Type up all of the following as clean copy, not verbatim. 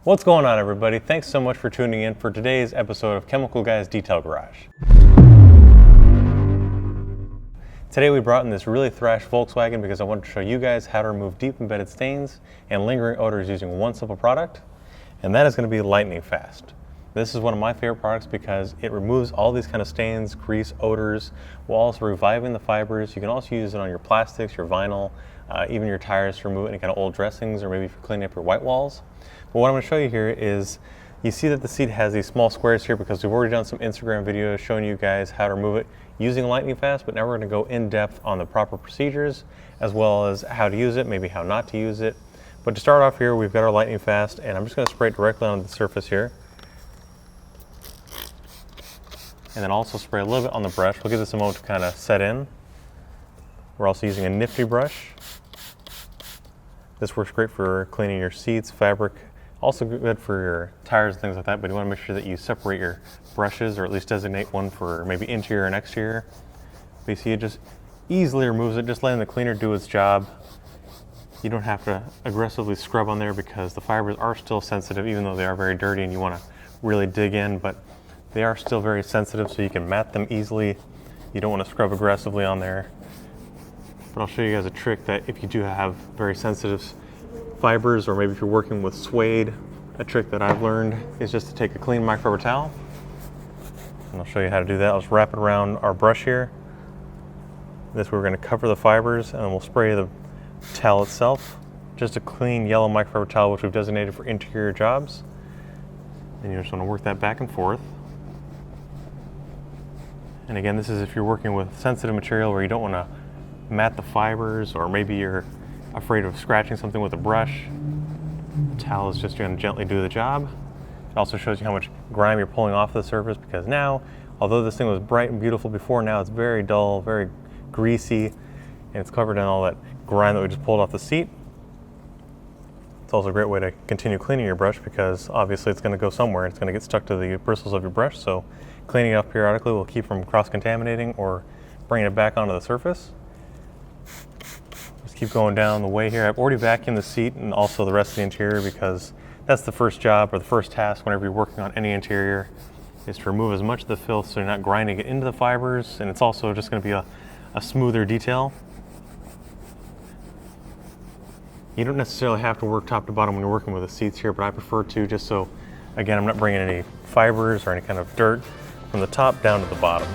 What's going on, everybody? Thanks so much for tuning in for today's episode of Chemical Guy's Detail Garage. Today we brought in this really thrashed Volkswagen because I wanted to show you guys how to remove deep embedded stains and lingering odors using one simple product, and that is going to be lightning fast. This is one of my favorite products because it removes all these kind of stains, grease, odors, while also reviving the fibers. You can also use it on your plastics, your vinyl, even your tires to remove any kind of old dressings, or maybe if you're cleaning up your white walls. But what I'm going to show you here is, you see that the seat has these small squares here because we've already done some Instagram videos showing you guys how to remove it using lightning fast, but now we're going to go in depth on the proper procedures as well as how to use it, maybe how not to use it. But to start off here, we've got our lightning fast, and I'm just going to spray it directly onto the surface here. And then also spray a little bit on the brush. We'll give this a moment to kind of set in. We're also using a Nifty Brush. This works great for cleaning your seats, fabric, also good for your tires and things like that, but you want to make sure that you separate your brushes, or at least designate one for maybe interior and exterior. But you see it just easily removes it, just letting the cleaner do its job. You don't have to aggressively scrub on there because the fibers are still sensitive, even though they are very dirty and you want to really dig in, but they are still very sensitive, so you can mat them easily. You don't want to scrub aggressively on there. But I'll show you guys a trick that if you do have very sensitive fibers, or maybe if you're working with suede, a trick that I've learned is just to take a clean microfiber towel. And I'll show you how to do that. I'll just wrap it around our brush here. This we're going to cover the fibers, and then we'll spray the towel itself. Just a clean yellow microfiber towel, which we've designated for interior jobs. And you just want to work that back and forth. And again, this is if you're working with sensitive material where you don't want to mat the fibers, or maybe you're afraid of scratching something with a brush. The towel is just going to gently do the job. It also shows you how much grime you're pulling off the surface, because now, although this thing was bright and beautiful before, now it's very dull, very greasy, and it's covered in all that grime that we just pulled off the seat. It's also a great way to continue cleaning your brush because obviously it's going to go somewhere. It's going to get stuck to the bristles of your brush, so cleaning it up periodically will keep from cross-contaminating or bringing it back onto the surface. Just keep going down the way here. I've already vacuumed the seat and also the rest of the interior because that's the first job, or the first task whenever you're working on any interior, is to remove as much of the filth so you're not grinding it into the fibers, and it's also just going to be a smoother detail. You don't necessarily have to work top to bottom when you're working with the seats here, but I prefer to, just so, again, I'm not bringing any fibers or any kind of dirt from the top down to the bottom.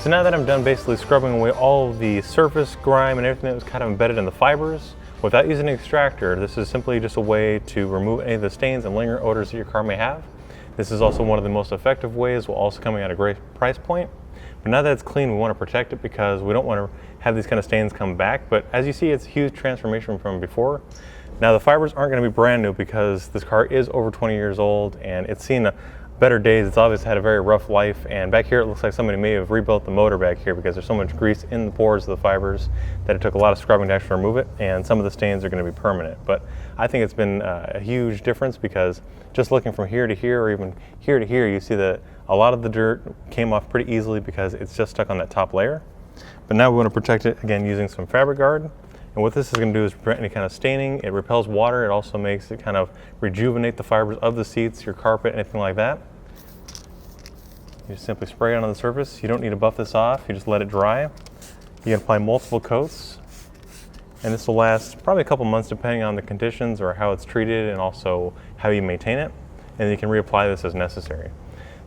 So now that I'm done basically scrubbing away all of the surface grime and everything that was kind of embedded in the fibers, without using an extractor, this is simply just a way to remove any of the stains and lingering odors that your car may have. This is also one of the most effective ways, while also coming at a great price point. But now that it's clean, we want to protect it because we don't want to have these kind of stains come back. But as you see, it's a huge transformation from before. Now the fibers aren't going to be brand new because this car is over 20 years old and it's seen better days. It's obviously had a very rough life, and back here it looks like somebody may have rebuilt the motor back here because there's so much grease in the pores of the fibers that it took a lot of scrubbing to actually remove it, and some of the stains are going to be permanent. But I think it's been a huge difference because just looking from here to here, or even here to here, you see that a lot of the dirt came off pretty easily because it's just stuck on that top layer. But now we want to protect it again using some fabric guard. And what this is going to do is prevent any kind of staining. It repels water. It also makes it kind of rejuvenate the fibers of the seats, your carpet, anything like that. You just simply spray it on the surface. You don't need to buff this off. You just let it dry. You can apply multiple coats. And this will last probably a couple months depending on the conditions or how it's treated and also how you maintain it. And you can reapply this as necessary.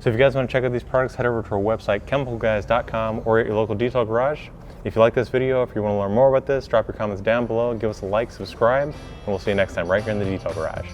So if you guys want to check out these products, head over to our website, chemicalguys.com, or at your local detail garage. If you like this video, if you want to learn more about this, drop your comments down below, give us a like, subscribe, and we'll see you next time right here in the Detail Garage.